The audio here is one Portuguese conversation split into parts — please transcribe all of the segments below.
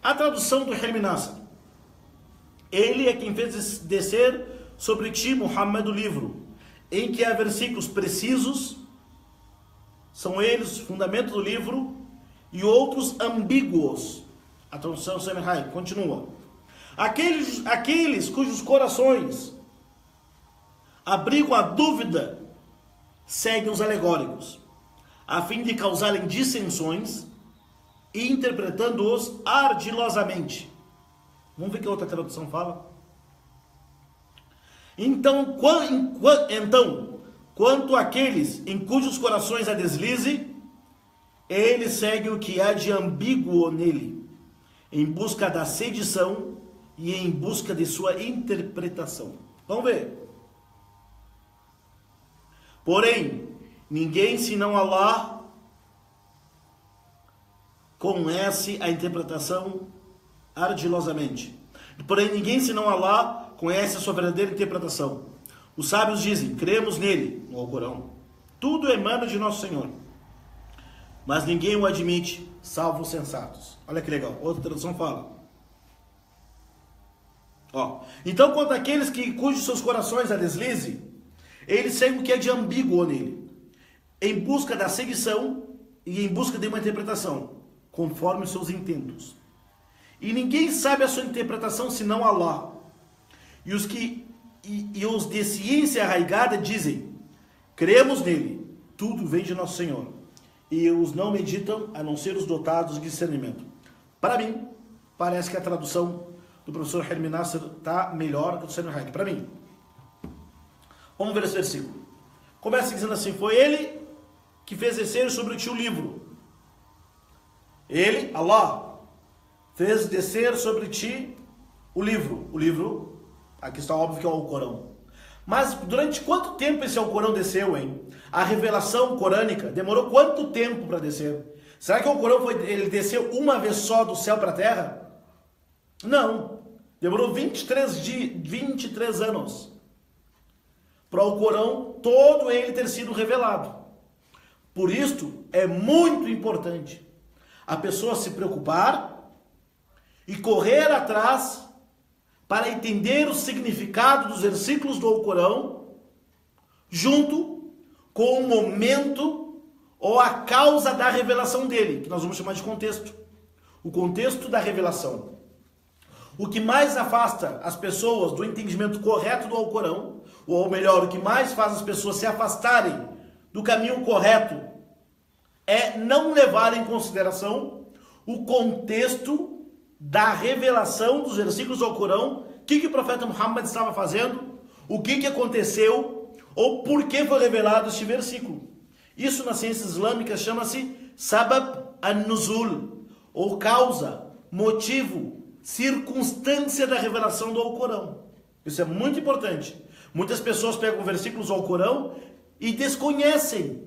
A tradução do Herminasser. Ele é quem fez descer sobre ti, Muhammad, o livro, em que há versículos precisos, são eles os fundamentos do livro, e outros ambíguos. A tradução Semihai continua. Aqueles cujos corações abrigam a dúvida, seguem os alegóricos, a fim de causarem dissensões, e interpretando-os ardilosamente. Vamos ver o que a outra tradução fala. Então, quanto àqueles em cujos corações há deslize, eles seguem o que há de ambíguo nele, em busca da sedição e em busca de sua interpretação. Vamos ver. Porém, ninguém senão Allah conhece a interpretação ardilosamente. Porém, ninguém senão Allah conhece a sua verdadeira interpretação. Os sábios dizem, cremos nele, no Alcorão. Tudo emana de nosso Senhor. Mas ninguém o admite, salvo os sensatos. Olha que legal. Outra tradução fala. Então, quanto àqueles cujos seus corações a deslize, eles seguem o que é de ambíguo nele, em busca da seguição e em busca de uma interpretação, conforme os seus intentos. E ninguém sabe a sua interpretação senão Allah. E os de ciência arraigada dizem, cremos nele, tudo vem de nosso Senhor. E os não meditam a não ser os dotados de discernimento. Para mim, parece que a tradução do professor Herminasser está melhor que o do Sérgio Haik. Para mim. Vamos ver esse versículo. Começa dizendo assim, foi ele que fez descer sobre ti o livro. Ele, Allah, fez descer sobre ti o livro. O livro, aqui está óbvio que é o Alcorão. Mas durante quanto tempo esse Alcorão desceu, hein? A revelação corânica demorou quanto tempo para descer? Será que o Alcorão ele desceu uma vez só do céu para a terra? Não. Demorou 23 anos para o Alcorão todo ele ter sido revelado. Por isto, é muito importante a pessoa se preocupar e correr atrás para entender o significado dos versículos do Alcorão, junto com o momento ou a causa da revelação dele, que nós vamos chamar de contexto. O contexto da revelação. O que mais afasta as pessoas do entendimento correto do Alcorão, ou melhor, o que mais faz as pessoas se afastarem do caminho correto, é não levar em consideração o contexto da revelação dos versículos do Alcorão, o que o profeta Muhammad estava fazendo, o que aconteceu, ou por que foi revelado este versículo. Isso na ciência islâmica chama-se Sabab an-Nuzul, ou causa, motivo, circunstância da revelação do Alcorão. Isso é muito importante. Muitas pessoas pegam versículos do Alcorão e desconhecem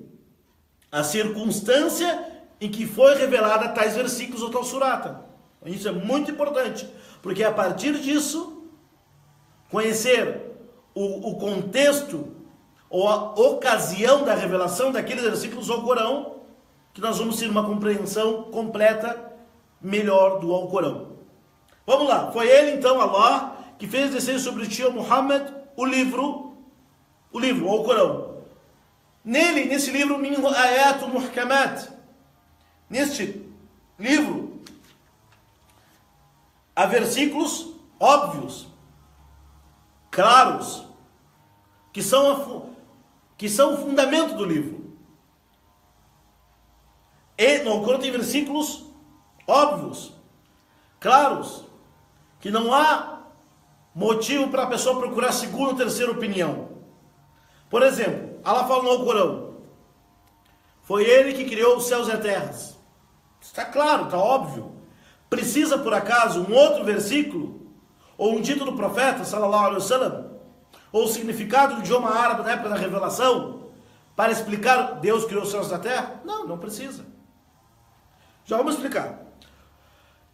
a circunstância em que foi revelada tais versículos ou tal surata. Isso é muito importante, porque a partir disso, conhecer o contexto ou a ocasião da revelação daqueles versículos do Alcorão, que nós vamos ter uma compreensão completa, melhor do Alcorão. Vamos lá, foi ele então, Allah, que fez descer sobre ti, Muhammad, o livro, o Alcorão. Nesse livro, minhu ayatun muhkamat. Neste livro, há versículos óbvios, claros, que são o fundamento do livro. E no Alcorão tem versículos óbvios, claros, que não há motivo para a pessoa procurar segunda ou terceira opinião. Por exemplo, Allah fala no Alcorão, foi ele que criou os céus e a terra. Está claro, está óbvio. Precisa, por acaso, um outro versículo, ou um dito do profeta, sallallahu alaihi wasallam, ou o significado do idioma árabe na época da revelação, para explicar Deus criou os céus e a terra? Não, não precisa. Já vamos explicar.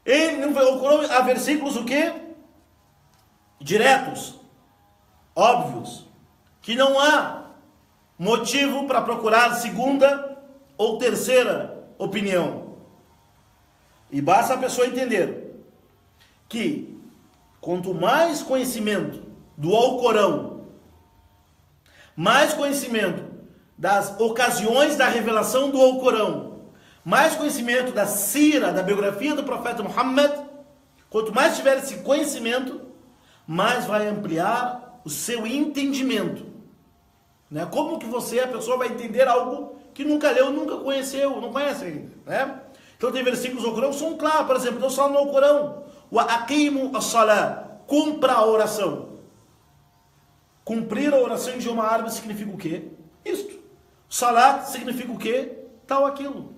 No Alcorão há versículos o quê? Diretos, óbvios, que não há motivo para procurar segunda ou terceira opinião. E basta a pessoa entender que quanto mais conhecimento do Alcorão, mais conhecimento das ocasiões da revelação do Alcorão, mais conhecimento da sira, da biografia do profeta Muhammad, quanto mais tiver esse conhecimento, mais vai ampliar o seu entendimento. Né? Como que você, a pessoa, vai entender algo que nunca leu, nunca conheceu, não conhece ainda. Né? Então tem versículos do Alcorão que são claros. Por exemplo, Deus fala no Alcorão: wa aqimu as-salah, cumpra a oração. Cumprir a oração em idioma árabe significa o quê? Isto. Salat significa o quê? Tal aquilo.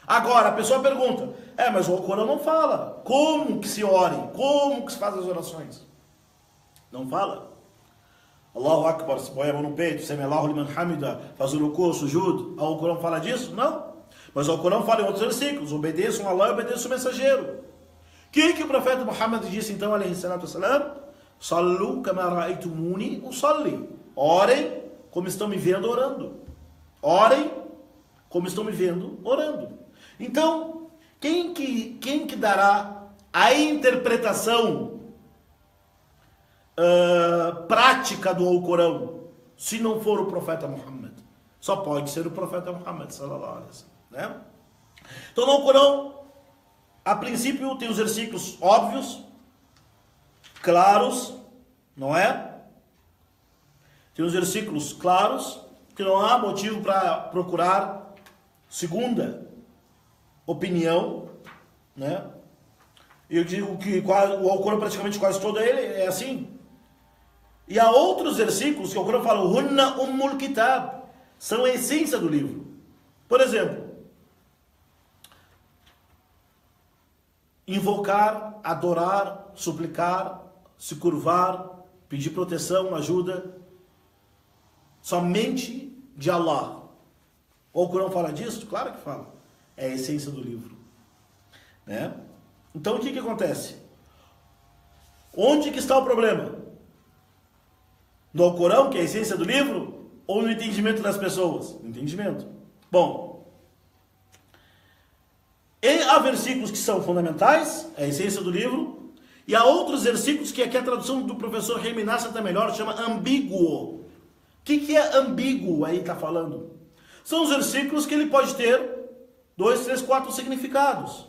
Agora, a pessoa pergunta: mas o Alcorão não fala como que se ore, como que se faz as orações. Não fala. Allahu Akbar, se põe a mão no peito, Sami Allahu liman hamida, faz o ruku, sujud. O Alcorão fala disso? Não. Mas o Alcorão fala em outros versículos: obedeçam a Allah e obedeçam o mensageiro. O que o profeta Muhammad disse então, alaihi salatu wassalam? Sallu kama ra'aytumuni usalli. Orem como estão me vendo orando. Orem como estão me vendo orando. Então, quem que dará a interpretação prática do Alcorão, se não for o profeta Muhammad? Só pode ser o profeta Muhammad, sallallahu alaihi wasallam, né? Então, no Alcorão, a princípio, tem os versículos óbvios, claros, não é? Tem os versículos claros, que não há motivo para procurar segunda opinião, né? Eu digo que o Alcorão, praticamente quase todo ele é assim. E há outros versículos que o Alcorão fala: Hunna ummul kitab, são a essência do livro. Por exemplo, invocar, adorar, suplicar, se curvar, pedir proteção, ajuda, somente de Allah. O Alcorão fala disso? Claro que fala. É a essência do livro, né? Então o que acontece? Onde que está o problema? No Alcorão, que é a essência do livro, ou no entendimento das pessoas? No entendimento. Bom, e há versículos que são fundamentais, é a essência do livro, e há outros versículos que aqui a tradução do professor Remy Nasser está melhor, chama ambíguo. O que é ambíguo aí está falando? São os versículos que ele pode ter 2, 3, 4 significados.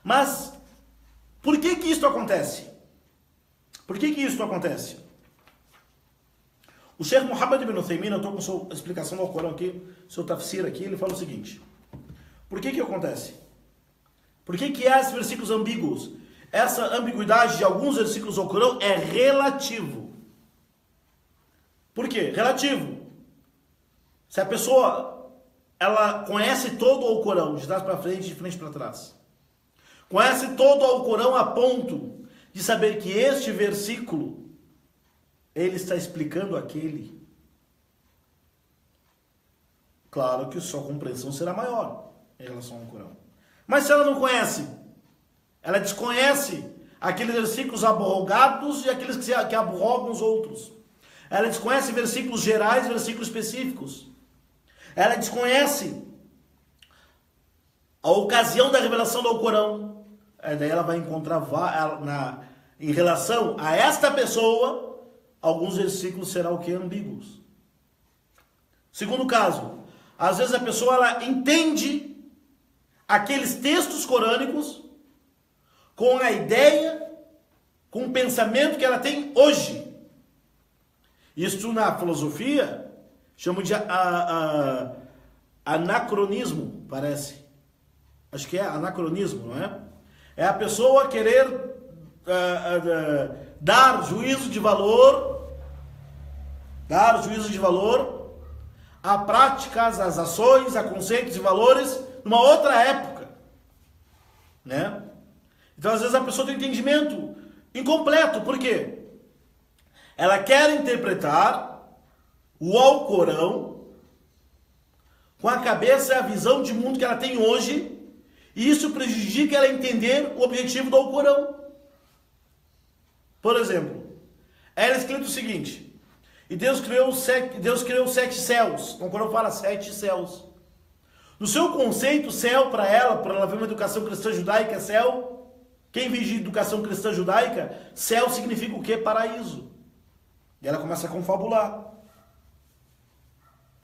Mas por que isso acontece? Por que isso acontece? O Sheikh Muhammad ibn Uthaymin, eu estou com sua explicação do Alcorão aqui, seu tafsir aqui, ele fala o seguinte: por que acontece? Por que há esses versículos ambíguos? Essa ambiguidade de alguns versículos do Alcorão é relativo. Por quê? Relativo. Se a pessoa ela conhece todo o Alcorão, de trás para frente, de frente para trás, conhece todo o Alcorão a ponto de saber que este versículo ele está explicando aquele, claro que sua compreensão será maior em relação ao Alcorão. Mas se ela não conhece, ela desconhece aqueles versículos abrogados e aqueles que abrogam os outros. Ela desconhece versículos gerais e versículos específicos. Ela desconhece a ocasião da revelação do Alcorão. Daí ela vai encontrar em relação a esta pessoa, alguns versículos serão o que? Ambíguos. Segundo caso, às vezes a pessoa ela entende aqueles textos corânicos com a ideia, com o pensamento que ela tem hoje. Isso na filosofia chamam de anacronismo, parece. Acho que é anacronismo, não é? É a pessoa querer dar juízo de valor a práticas, às ações, a conceitos e valores numa outra época, né? Então, às vezes, a pessoa tem um entendimento incompleto. Por quê? Ela quer interpretar o Alcorão com a cabeça e a visão de mundo que ela tem hoje, e isso prejudica ela entender o objetivo do Alcorão. Por exemplo, era escrito o seguinte: e Deus criou 7 céus. O Alcorão fala 7 céus. No seu conceito, céu para ela ver uma educação cristã judaica, céu Quem vem de educação cristã judaica, céu significa o quê? Paraíso. E ela começa a confabular.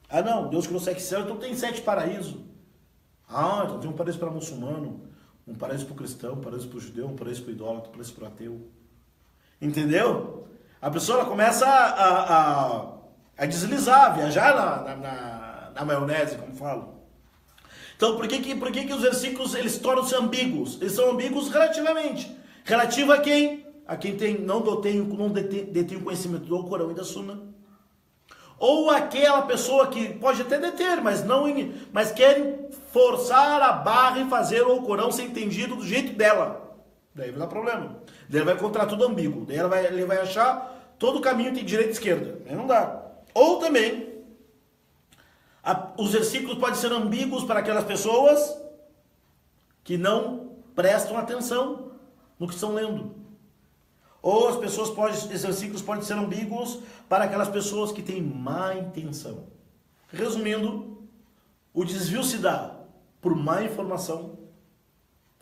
Ah não, Deus criou 7 céus, então tem 7 paraísos. Ah, então tem um paraíso para muçulmano, um paraíso para o cristão, um paraíso para o judeu, um paraíso para o idólatra, um paraíso para o ateu. Entendeu? A pessoa ela começa a deslizar, a viajar na maionese, como falam. Então, por que os versículos eles tornam-se ambíguos? Eles são ambíguos relativamente. Relativo a quem? A quem não detém o conhecimento do Corão e da Sunna. Ou aquela pessoa que pode até deter, mas querem forçar a barra e fazer o Corão ser entendido do jeito dela. Daí vai dar problema. Daí ele vai encontrar tudo ambíguo. Daí ele vai achar todo o caminho tem direita e esquerda. Aí não dá. Ou também, os versículos podem ser ambíguos para aquelas pessoas que não prestam atenção no que estão lendo. Ou esses versículos podem ser ambíguos para aquelas pessoas que têm má intenção. Resumindo, o desvio se dá por má informação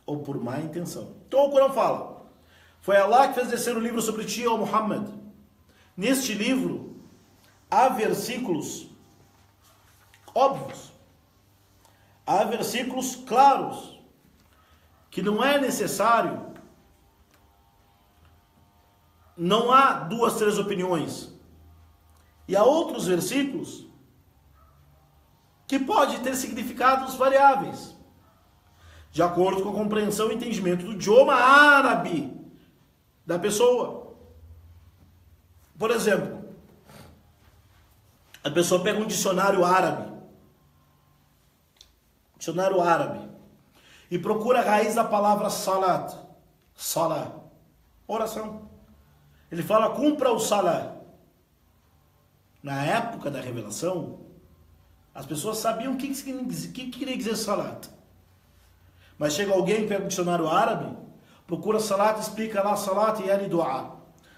ou por má intenção. Então o Corão fala: foi Allah que fez descer o livro sobre ti, ó Muhammad. Neste livro há versículos óbvios, há versículos claros, que não é necessário, não há 2, 3 opiniões. E há outros versículos que podem ter significados variáveis, de acordo com a compreensão e entendimento do idioma árabe da pessoa. Por exemplo, a pessoa pega um dicionário árabe, e procura a raiz da palavra salat, oração. Ele fala, cumpra o salat. Na época da revelação, as pessoas sabiam o que queria dizer salat. Mas chega alguém, pega o dicionário árabe, procura salat, explica lá salat e yani dua.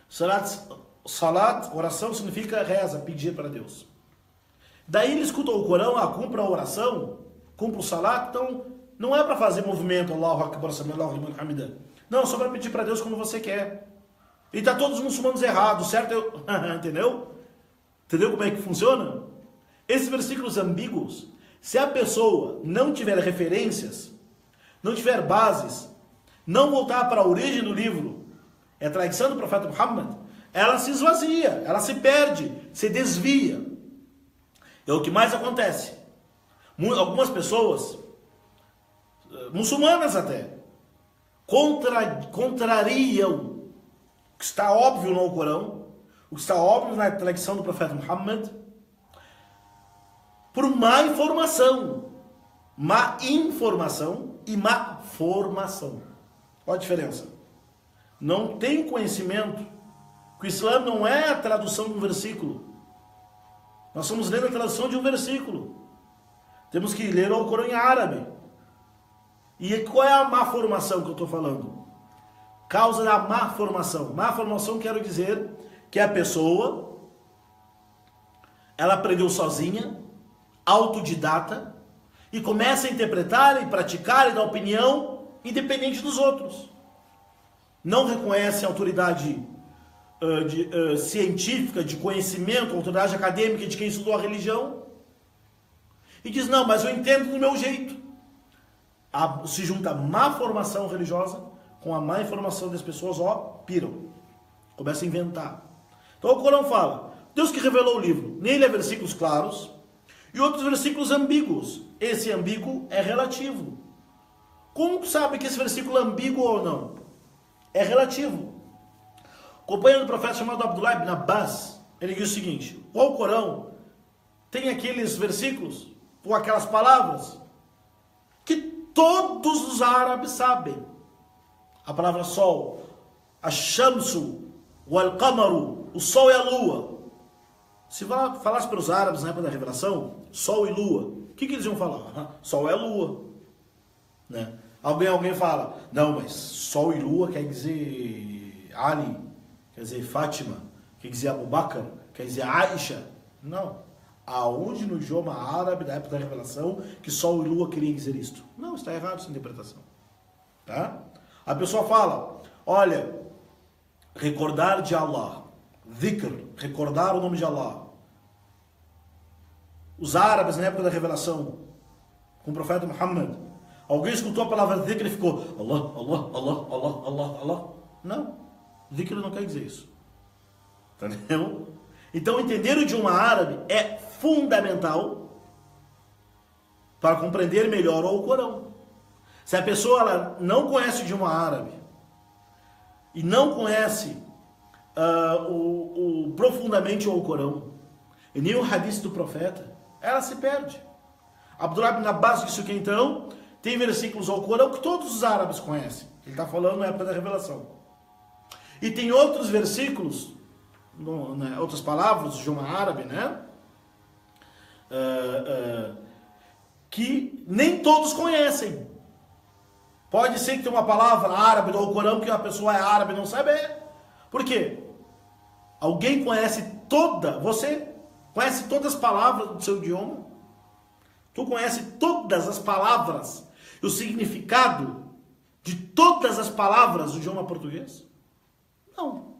Salat, oração, significa reza, pedir para Deus. Daí ele escuta o Corão, cumpra a oração, cumpra o salat, então não é para fazer movimento, Allahu Akbar, Allahu Liman Hamidah. Não, só para pedir para Deus quando você quer. E tá todos os muçulmanos errados, certo? Entendeu? Entendeu como é que funciona? Esses versículos ambíguos, se a pessoa não tiver referências, não tiver bases, não voltar para a origem do livro, é a tradição do profeta Muhammad, ela se esvazia, ela se perde, se desvia. É o que mais acontece. Algumas pessoas, muçulmanas até, contrariam o que está óbvio no Corão, o que está óbvio na tradição do profeta Muhammad, por má informação e má formação. Olha a diferença. Não tem conhecimento, que o Islã não é a tradução de um versículo. Nós estamos lendo a tradução de um versículo. Temos que ler o Corão em árabe. E qual é a má formação que eu estou falando? Causa da má formação. Má formação quero dizer que a pessoa, ela aprendeu sozinha, autodidata, e começa a interpretar e praticar e dar opinião independente dos outros. Não reconhece a autoridade científica, de conhecimento, a autoridade acadêmica de quem estudou a religião, e diz, não, mas eu entendo do meu jeito. Se junta a má formação religiosa com a má informação das pessoas, piram. Começa a inventar. Então o Corão fala, Deus que revelou o livro, nele há versículos claros e outros versículos ambíguos. Esse ambíguo é relativo. Como sabe que esse versículo é ambíguo ou não? É relativo. O companheiro do profeta chamado Abdullah ibn Abbas, ele diz o seguinte, o Corão tem aqueles versículos, ou aquelas palavras, que todos os árabes sabem. A palavra sol, a shamsu, o al-qamaru, o sol e a lua. Se falasse para os árabes na época da revelação, sol e lua, o que eles iam falar? Sol é lua. Né? Alguém fala, não, mas sol e lua quer dizer Ali, quer dizer Fátima, quer dizer Abu Bakr, quer dizer Aisha. Não. Aonde no idioma árabe da época da revelação que sol e lua queriam dizer isto? Não, está errado essa interpretação. Tá? A pessoa fala, olha, recordar de Allah, dhikr, recordar o nome de Allah. Os árabes, na época da revelação, com o profeta Muhammad, alguém escutou a palavra dhikr e ficou, Allah, Allah, Allah, Allah, Allah, Allah. Não, dhikr não quer dizer isso. Entendeu? Então, entender o idioma árabe é fundamental para compreender melhor o Corão. Se a pessoa ela não conhece o idioma árabe e não conhece profundamente o Corão e nem o hadith do profeta, ela se perde. Abdullah ibn Abbas disse que então tem versículos ao Corão que todos os árabes conhecem. Ele está falando na época da revelação. E tem outros versículos, outras palavras do idioma árabe, né? Que nem todos conhecem. Pode ser que tenha uma palavra árabe do Corão que a pessoa é árabe e não sabe. Por quê? Alguém você conhece todas as palavras do seu idioma? Tu conhece todas as palavras e o significado de todas as palavras do idioma português? Não.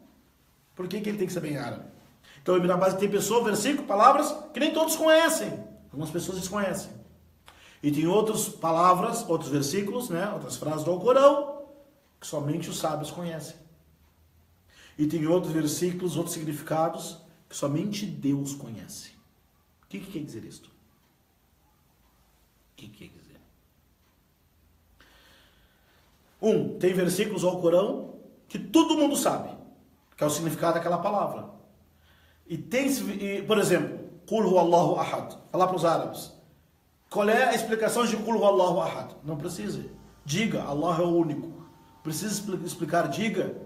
Por que ele tem que saber em árabe? Então, o Ibn Abbas tem versículo, palavras que nem todos conhecem. Algumas pessoas desconhecem. E tem outras palavras, outros versículos, né, outras frases do Alcorão, que somente os sábios conhecem. E tem outros versículos, outros significados, que somente Deus conhece. O que quer dizer isto? O que quer dizer? Tem versículos ao Alcorão que todo mundo sabe, que é o significado daquela palavra. E tem, por exemplo, Qul huwallahu ahad. Falar para os árabes. Qual é a explicação de Qul huwallahu ahad? Não precisa. Diga, Allah é o único. Precisa explicar, diga.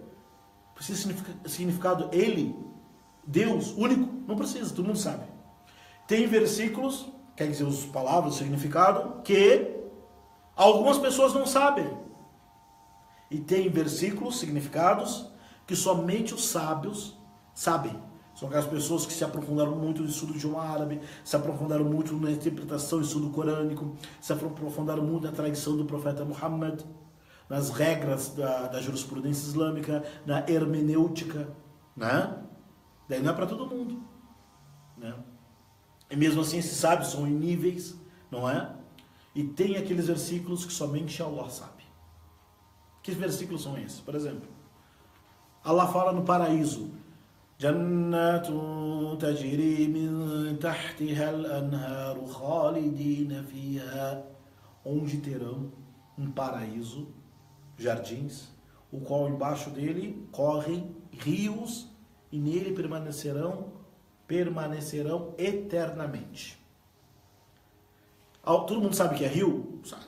Precisa significado ele, Deus, único? Não precisa, todo mundo sabe. Tem versículos, quer dizer, as palavras, o significado, que algumas pessoas não sabem. E tem versículos, significados, que somente os sábios sabem. São aquelas pessoas que se aprofundaram muito no estudo do idioma árabe, se aprofundaram muito na interpretação e estudo corânico, se aprofundaram muito na tradição do profeta Muhammad, nas regras da jurisprudência islâmica, na hermenêutica, né? Daí não é para todo mundo, né? E mesmo assim esses sábios são em níveis, não é? E tem aqueles versículos que somente Allah sabe. Que versículos são esses? Por exemplo, Allah fala no paraíso: Jannatun tajri min tahtiha al-anharu khalidina fiha, onde terão um paraíso, jardins, o qual embaixo dele correm rios e nele permanecerão eternamente. Todo mundo sabe que é rio? Sabe.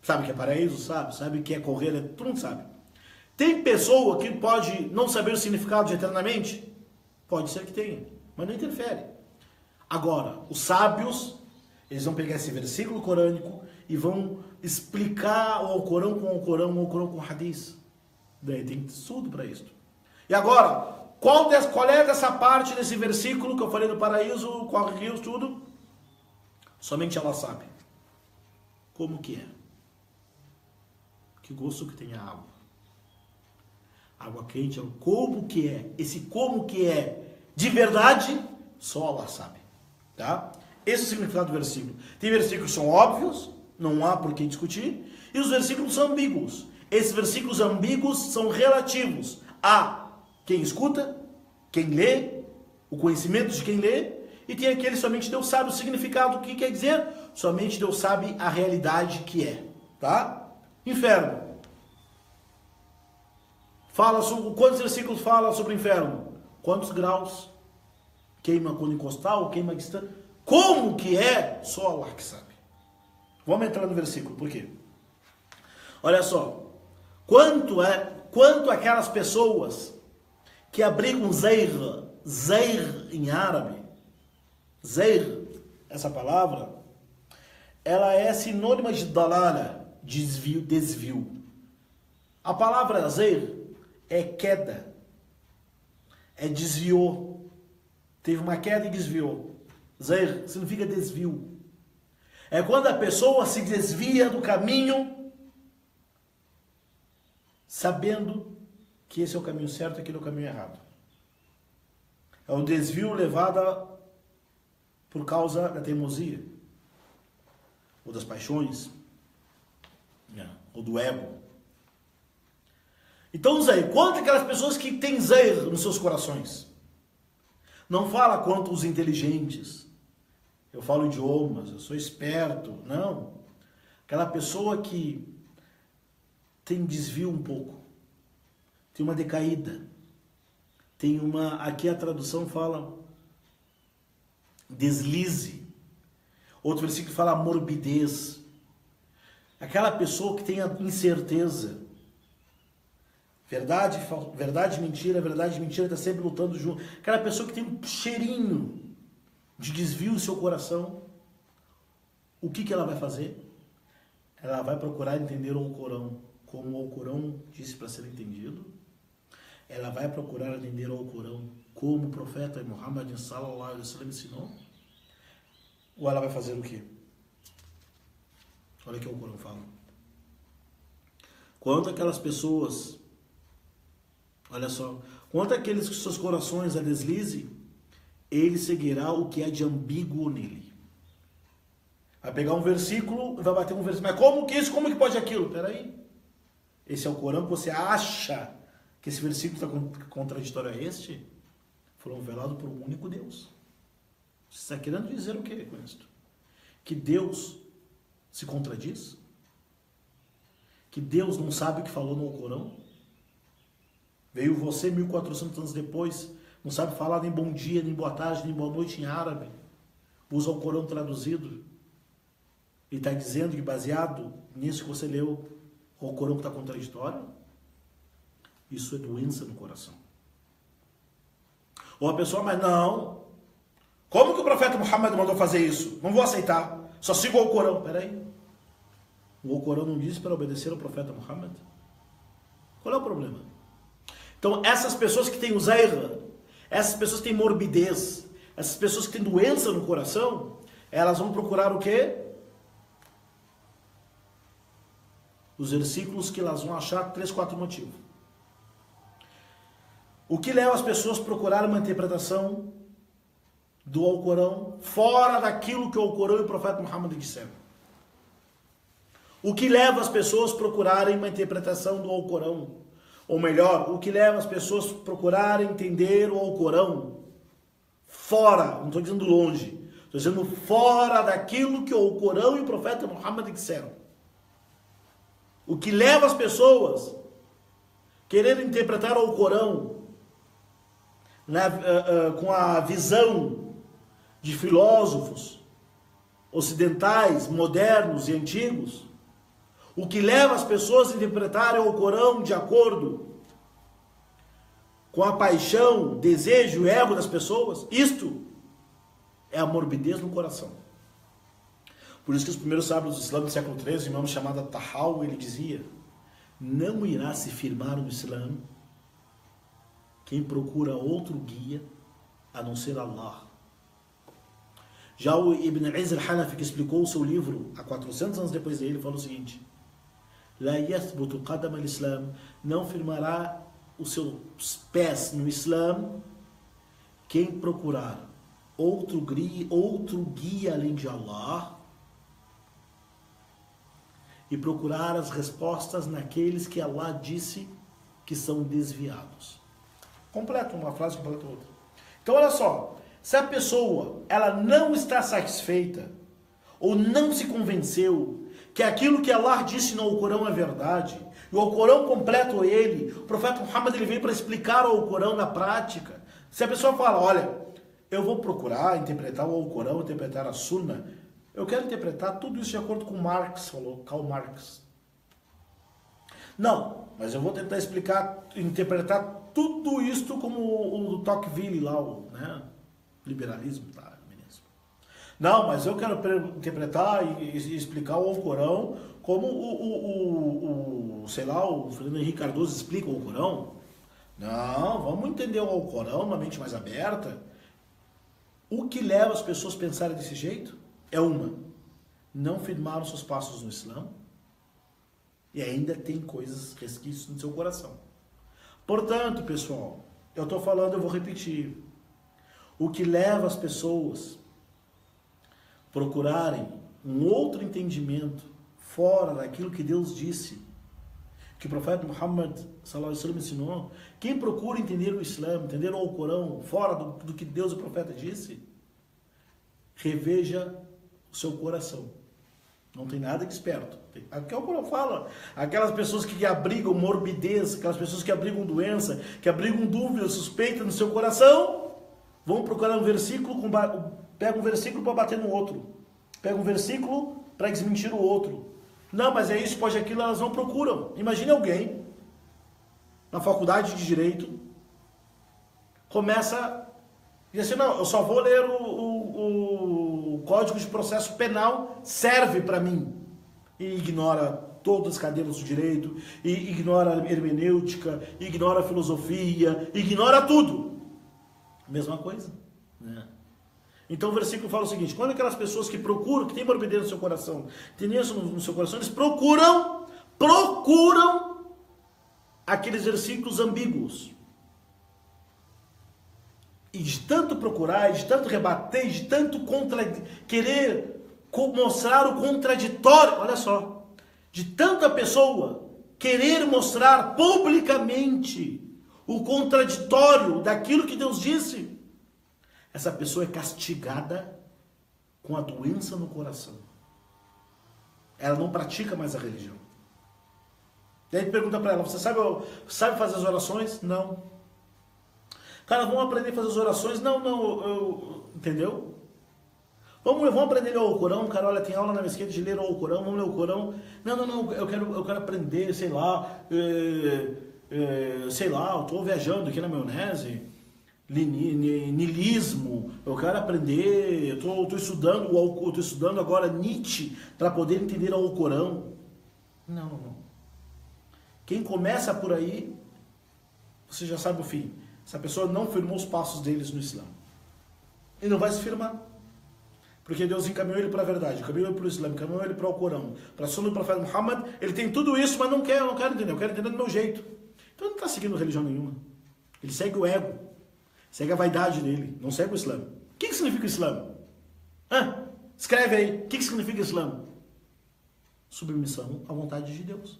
Sabe que é paraíso? Sabe. Sabe que é correr? Todo mundo sabe. Tem pessoa que pode não saber o significado de eternamente? Pode ser que tenha, mas não interfere. Agora, os sábios, eles vão pegar esse versículo corânico e vão explicar o Alcorão com o Alcorão, o Alcorão com o Hadith. Daí tem estudo para isso. E agora, qual é dessa parte desse versículo que eu falei do paraíso, corre rios, tudo? Somente ela sabe. Como que é? Que gosto que tem a água? Água quente, como que é? Esse como que é de verdade, só Allah sabe. Tá? Esse é o significado do versículo. Tem versículos que são óbvios, não há por que discutir, e os versículos são ambíguos. Esses versículos ambíguos são relativos a quem escuta, quem lê, o conhecimento de quem lê, e tem aquele somente Deus sabe o significado, o que quer dizer? Somente Deus sabe a realidade que é. Tá? Inferno. Quantos versículos falam sobre o inferno? Quantos graus? Queima quando encostar ou queima distante? Como que é? Só Allah que sabe. Vamos entrar no versículo, por quê? Olha só. Quanto aquelas pessoas que abrigam zeir em árabe, zeir, essa palavra, ela é sinônima de dalala, desvio. A palavra zeir é queda, é desviou, teve uma queda e desviou. Zeir significa desvio. É quando a pessoa se desvia do caminho sabendo que esse é o caminho certo e aquele é o caminho errado. É o desvio levado por causa da teimosia, ou das paixões, ou do ego. Então, Zé, quanto aquelas pessoas que têm Zé nos seus corações? Não fala quanto os inteligentes. Eu falo idiomas, eu sou esperto. Não. Aquela pessoa que tem desvio um pouco, tem uma decaída, tem uma... Aqui a tradução fala deslize. Outro versículo fala morbidez. Aquela pessoa que tem a incerteza. Verdade, mentira, está sempre lutando junto. Aquela pessoa que tem um cheirinho de desvio no seu coração. O que ela vai fazer? Ela vai procurar entender o Alcorão como o Alcorão disse para ser entendido. Ela vai procurar entender o Alcorão como o profeta Muhammad sallallahu alaihi wasallam ensinou. Ou ela vai fazer o quê? Olha o que o Alcorão fala. Quanto aquelas pessoas, olha só, quanto aqueles que seus corações a deslize, ele seguirá o que é de ambíguo nele. Vai pegar um versículo e vai bater um versículo. Mas como que isso? Como que pode aquilo? Peraí. Esse é o Corão que você acha que esse versículo está contraditório a este? Foram revelados por um único Deus. Você está querendo dizer o que com isso? Que Deus se contradiz? Que Deus não sabe o que falou no Alcorão? Veio você 1400 anos depois, não sabe falar nem bom dia, nem boa tarde, nem boa noite em árabe. Usa o Alcorão traduzido. E está dizendo que baseado nisso que você leu, o Alcorão está contraditório? Isso é doença no coração. Ou a pessoa, mas não. Como que o profeta Muhammad mandou fazer isso? Não vou aceitar. Só sigo o Alcorão. Peraí. O Alcorão não diz para obedecer ao profeta Muhammad? Qual é o problema? Então, essas pessoas que têm o zaira, essas pessoas que têm morbidez, essas pessoas que têm doença no coração, elas vão procurar o quê? Os versículos que elas vão achar 3, 4 motivos. O que leva as pessoas a procurar uma interpretação do Alcorão fora daquilo que o Alcorão e o profeta Muhammad disseram? O que leva as pessoas a procurarem uma interpretação do Alcorão? Ou melhor, o que leva as pessoas a procurarem entender o Alcorão fora, não estou dizendo longe, estou dizendo fora daquilo que o Alcorão e o profeta Muhammad disseram. O que leva as pessoas a querer interpretar o Alcorão com a visão de filósofos ocidentais, modernos e antigos, o que leva as pessoas a interpretarem o Alcorão de acordo com a paixão, desejo e ego das pessoas, isto é a morbidez no coração. Por isso que os primeiros sábios do Islã do século XIII, um imam chamado Tahawi, ele dizia: não irá se firmar no Islã quem procura outro guia a não ser Allah. Já o Ibn Izz al-Hanafi, que explicou o seu livro há 400 anos depois dele, falou o seguinte: La yathbutu qadam al-Islam, não firmará os seus pés no Islã quem procurar outro guia além de Allah e procurar as respostas naqueles que Allah disse que são desviados. Completa uma frase, completa outra. Então olha só, se a pessoa ela não está satisfeita ou não se convenceu que aquilo que Allah disse no Alcorão é verdade, e o Alcorão completa ele, o profeta Muhammad ele veio para explicar o Alcorão na prática. Se a pessoa fala, olha, eu vou procurar interpretar o Alcorão, interpretar a Sunna, eu quero interpretar tudo isso de acordo com Marx, falou Karl Marx. Não, mas eu vou tentar explicar, interpretar tudo isto como o do Tocqueville lá, né? Liberalismo, tá? Não, mas eu quero interpretar e explicar o Alcorão como sei lá, o Fernando Henrique Cardoso explica o Alcorão. Não, vamos entender o Alcorão, uma mente mais aberta. O que leva as pessoas a pensarem desse jeito é não firmaram seus passos no Islã. E ainda tem coisas, resquícios no seu coração. Portanto, pessoal, eu estou falando, eu vou repetir. O que leva as pessoas a procurarem um outro entendimento fora daquilo que Deus disse, que o profeta Muhammad sallallahu alaihi wasallam ensinou, quem procura entender o Islã, entender o Corão, fora do que Deus e o profeta disse, reveja o seu coração. Não tem nada de esperto. Aqui é o Corão fala. Aquelas pessoas que abrigam morbidez, aquelas pessoas que abrigam doença, que abrigam dúvida, suspeita no seu coração, vão procurar um versículo, pega um versículo para bater no outro. Pega um versículo para desmentir o outro. Não, mas é isso, pode aquilo, elas não procuram. Imagine alguém na faculdade de Direito começa a dizer assim, não, eu só vou ler o Código de Processo Penal, serve para mim. E ignora todas as cadeiras do direito, e ignora a hermenêutica, ignora a filosofia, ignora tudo. Mesma coisa, né? Então o versículo fala o seguinte, quando aquelas pessoas que procuram, que têm morbidez no seu coração, tem isso no seu coração, eles procuram aqueles versículos ambíguos. E de tanto procurar, de tanto rebater, de tanto querer mostrar o contraditório, olha só, de tanta pessoa querer mostrar publicamente o contraditório daquilo que Deus disse, essa pessoa é castigada com a doença no coração. Ela não pratica mais a religião. Daí ele pergunta para ela, você sabe fazer as orações? Não. Cara, vamos aprender a fazer as orações? Não, entendeu? Vamos aprender a ler o Corão, cara, olha, tem aula na mesquita de ler o Corão, vamos ler o Corão. Não, eu quero aprender, sei lá, eu estou viajando aqui na maionese, niilismo, eu quero aprender, eu estou estudando agora Nietzsche para poder entender o Corão. Não. Quem começa por aí, você já sabe o fim. Essa pessoa não firmou os passos deles no Islã. E não vai se firmar. Porque Deus encaminhou ele para a verdade, encaminhou ele para o Islã, encaminhou ele para o Corão, para a Sunna do profeta Muhammad. Ele tem tudo isso, mas não quero entender, eu quero entender do meu jeito. Então ele não está seguindo religião nenhuma. Ele segue o ego, segue a vaidade dele, não segue o Islã. O que significa o Islã? Escreve aí, o que significa Islã? Submissão à vontade de Deus.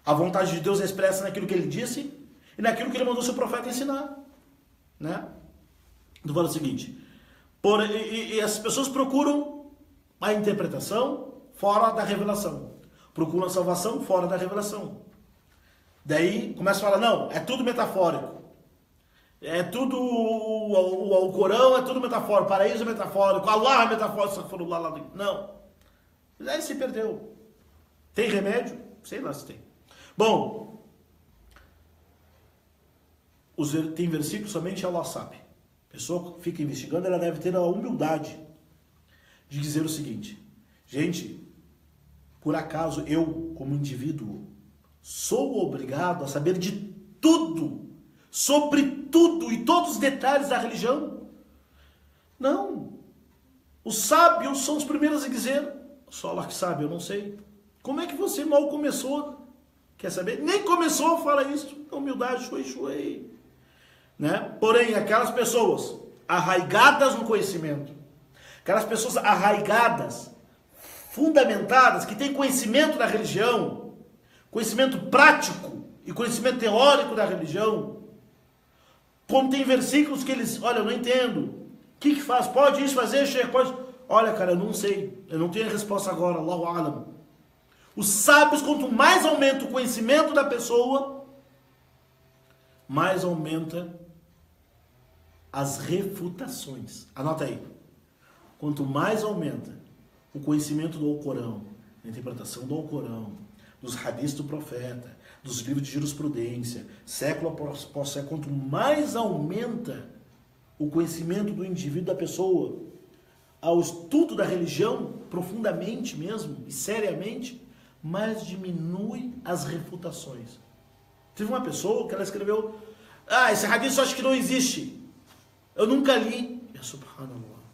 A vontade de Deus é expressa naquilo que ele disse e naquilo que ele mandou seu profeta ensinar. Né? Então fala o seguinte, e as pessoas procuram a interpretação fora da revelação. Procuram a salvação fora da revelação. Daí começa a falar, não, é tudo metafórico. É tudo, o Corão é tudo metafórico, o paraíso é metafórico, Allah é metafórico, não. Aí se perdeu. Tem remédio? Sei lá se tem. Bom, tem versículos somente Allah sabe. A pessoa que fica investigando, ela deve ter a humildade de dizer o seguinte, gente, por acaso eu, como indivíduo, sou obrigado a saber de tudo, sobre tudo e todos os detalhes da religião? Não. Os sábios são os primeiros a dizer, só Allah que sabe, eu não sei. Como é que você mal começou? Quer saber? Nem começou a falar isso. Humildade, shuei. Né? Porém, aquelas pessoas arraigadas no conhecimento, aquelas pessoas arraigadas, fundamentadas, que têm conhecimento da religião, conhecimento prático e conhecimento teórico da religião, como tem versículos que eles, olha, eu não entendo, o que faz? Pode isso fazer, Sheikh? Pode? Olha, cara, eu não sei, eu não tenho a resposta agora, Allahu Alam. Os sábios, quanto mais aumenta o conhecimento da pessoa, mais aumenta as refutações. Anota aí. Quanto mais aumenta o conhecimento do Alcorão, a interpretação do Alcorão, dos hadiths do profeta, dos livros de jurisprudência, século após século, quanto mais aumenta o conhecimento do indivíduo, da pessoa, ao estudo da religião, profundamente mesmo, e seriamente, mais diminui as refutações. Teve uma pessoa que ela escreveu, esse hadith eu acho que não existe. Eu nunca li. Subhanallah.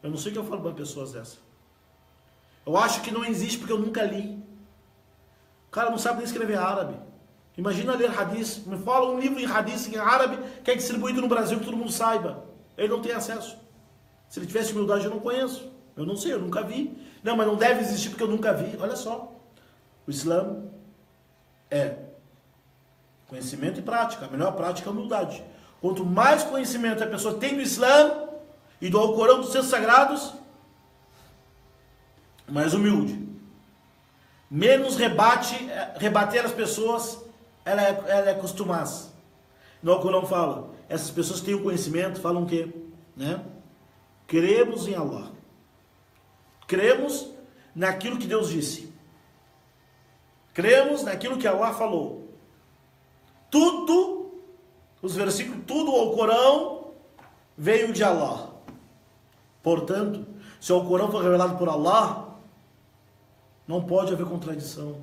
Eu não sei o que eu falo para pessoas dessas. Eu acho que não existe porque eu nunca li. cara não sabe nem escrever árabe. Imagina ler hadith. Me fala um livro em hadith em árabe que é distribuído no Brasil que todo mundo saiba. Ele não tem acesso. Se ele tivesse humildade, eu não conheço. Eu não sei, eu nunca vi. Não, mas não deve existir porque eu nunca vi. Olha só. O Islã é conhecimento e prática. A melhor prática é a humildade. Quanto mais conhecimento a pessoa tem do Islã e do Alcorão, dos textos sagrados, mais humilde. Menos rebater as pessoas, ela é costumaz. No Alcorão fala, essas pessoas que têm o conhecimento, falam o quê? Né? Cremos em Allah. Cremos naquilo que Deus disse. Cremos naquilo que Allah falou. Tudo, os versículos, tudo o Alcorão veio de Allah. Portanto, se o Alcorão foi revelado por Allah, não pode haver contradição.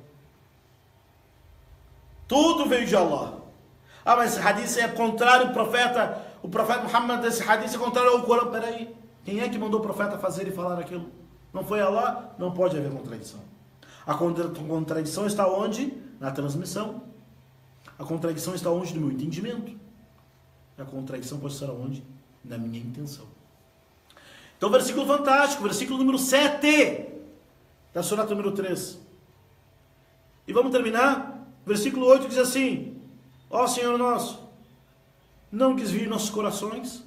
Tudo veio de Allah. Ah, mas esse hadith é contrário ao profeta. O profeta Muhammad, desse hadith é contrário ao Alcorão. Peraí, quem é que mandou o profeta fazer e falar aquilo? Não foi Allah? Não pode haver contradição. A contradição está onde? Na transmissão. A contradição está onde? No meu entendimento. A contradição pode estar onde? Na minha intenção. Então, versículo fantástico, versículo número 7 da surata número 3. E vamos terminar. Versículo 8 diz assim: ó Senhor nosso, não desvie nossos corações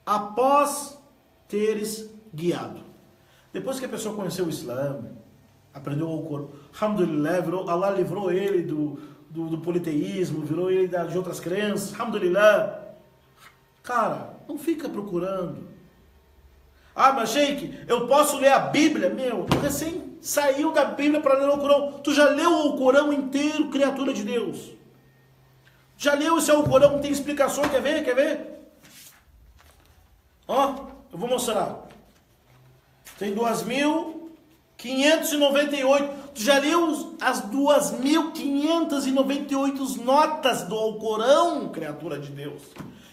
após teres guiado. Depois que a pessoa conheceu o Islã, aprendeu o Alcorão, alhamdulillah, Allah livrou ele do politeísmo, virou ele de outras crenças, alhamdulillah. Cara, não fica procurando. Ah, mas Sheik, eu posso ler a Bíblia? Meu, tu recém saiu da Bíblia para ler o Alcorão. Tu já leu o Alcorão inteiro, criatura de Deus? Já leu esse Alcorão? Tem explicações? Quer ver? Quer ver? Ó, eu vou mostrar. Tem 2.598. Tu já leu as 2.598 notas do Alcorão, criatura de Deus?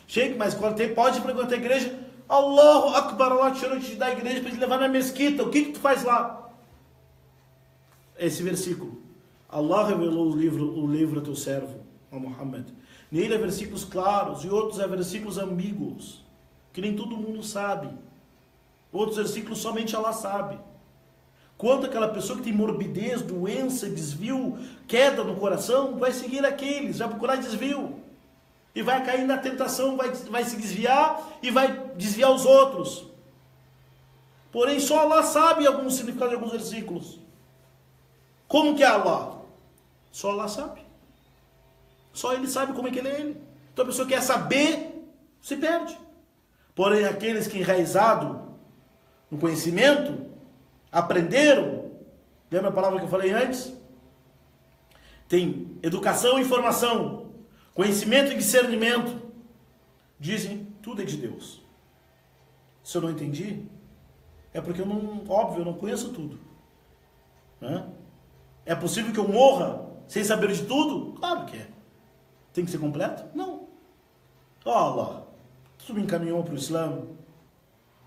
Sheik, mas quando tem, pode frequentar a igreja? Allahu Akbar, Allah te tirou da igreja para te levar na mesquita. O que tu faz lá? Esse versículo. Allah revelou o livro a teu servo, a Muhammad. Nele há versículos claros e outros há versículos ambíguos, que nem todo mundo sabe. Outros versículos somente Allah sabe. Quanto aquela pessoa que tem morbidez, doença, desvio, queda no coração, vai seguir aqueles, vai procurar desvio. E vai cair na tentação, vai se desviar e vai desviar os outros. Porém, só Allah sabe alguns significados de alguns versículos. Como que é Allah? Só Allah sabe. Só Ele sabe como é que Ele é Ele. Então a pessoa quer saber, se perde. Porém, aqueles que enraizado no conhecimento, aprenderam, lembra a palavra que eu falei antes? Tem educação e informação, conhecimento e discernimento, dizem, tudo é de Deus. Se eu não entendi, é porque eu não conheço tudo. Né? É possível que eu morra sem saber de tudo? Claro que é. Tem que ser completo? Não. Ó Allah, tu me encaminhou para o Islã,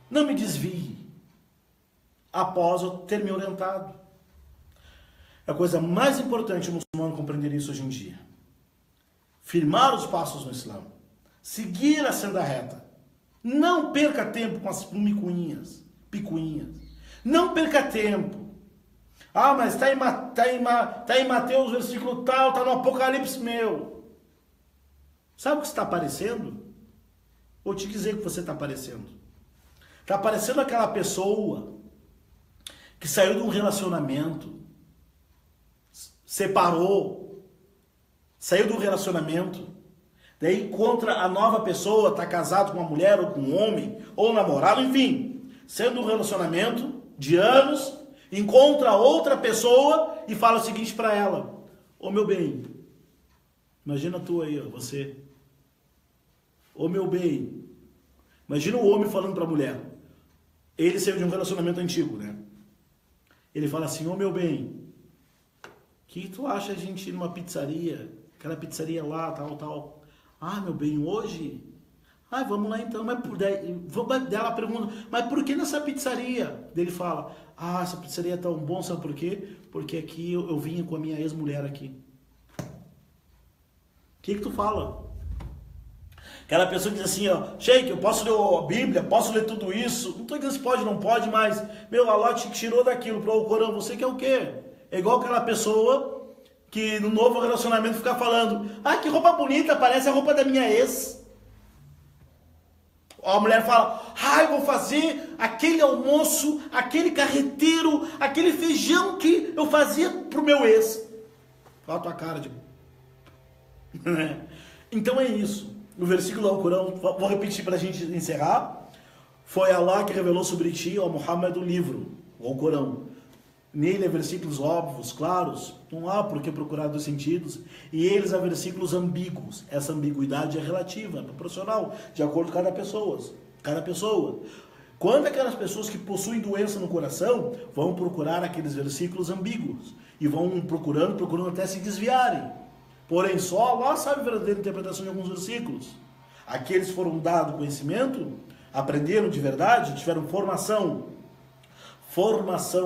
não me desvie após eu ter me orientado. É a coisa mais importante o muçulmano compreender isso hoje em dia. Firmar os passos no Islã, seguir a senda reta, não perca tempo com as picuinhas, não perca tempo. Ah, mas está em Mateus, versículo tal, está no Apocalipse, meu. Sabe o que está aparecendo? Vou te dizer o que você está aparecendo. Está aparecendo aquela pessoa que saiu de um relacionamento, separou, saiu do relacionamento, daí encontra a nova pessoa, está casado com uma mulher ou com um homem, ou namorado, enfim, saiu do relacionamento de anos, encontra outra pessoa e fala o seguinte para ela: ô meu bem, imagina tu aí, ó, você, ô meu bem, imagina o homem falando para a mulher, ele saiu de um relacionamento antigo, né? Ele fala assim: ô meu bem, o que tu acha a gente ir numa pizzaria? Aquela pizzaria lá, tal. Ah, meu bem, hoje? Ah, vamos lá então. Mas daí ela pergunta: mas por que nessa pizzaria? Daí ele fala: Ah, essa pizzaria é tão bom, sabe por quê? Porque aqui eu vinha com a minha ex-mulher aqui. O que tu fala? Aquela pessoa que diz assim, ó, Sheik, eu posso ler a Bíblia, posso ler tudo isso. Não estou dizendo se pode, não pode, mas, meu, Allah te tirou daquilo para o Corão, você quer o quê? É igual aquela pessoa que no novo relacionamento fica falando, ah, que roupa bonita, parece a roupa da minha ex. A mulher fala, ah, eu vou fazer aquele almoço, aquele carreteiro, aquele feijão que eu fazia pro meu ex. Fala a tua cara de... Então é isso. No versículo do Corão, vou repetir para a gente encerrar. Foi Allah que revelou sobre ti, ó Muhammad, o livro, o Corão. Nele há versículos óbvios, claros, não há por que procurar dos sentidos, e eles há versículos ambíguos. Essa ambiguidade é relativa, é proporcional, de acordo com cada pessoa. Quando aquelas pessoas que possuem doença no coração vão procurar aqueles versículos ambíguos e vão procurando até se desviarem. Porém, só Allah sabe a verdadeira interpretação de alguns versículos. Aqueles que foram dados conhecimento, aprenderam de verdade, tiveram formação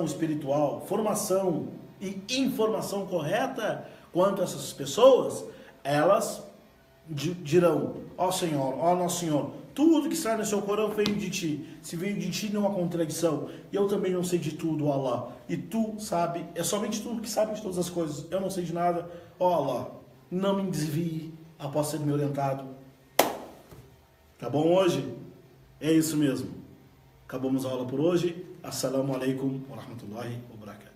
espiritual, formação e informação correta quanto a essas pessoas, elas dirão, ó Senhor, ó nosso Senhor, tudo que sai no seu Corão veio de ti. Se veio de ti não há contradição. E eu também não sei de tudo, ó Allah. E tu sabe, é somente tu que sabe de todas as coisas. Eu não sei de nada, ó Allah. Não me desvie após ser me orientado. Tá bom hoje? É isso mesmo. Acabamos a aula por hoje. Assalamu alaikum wa rahmatullahi wa barakatuh.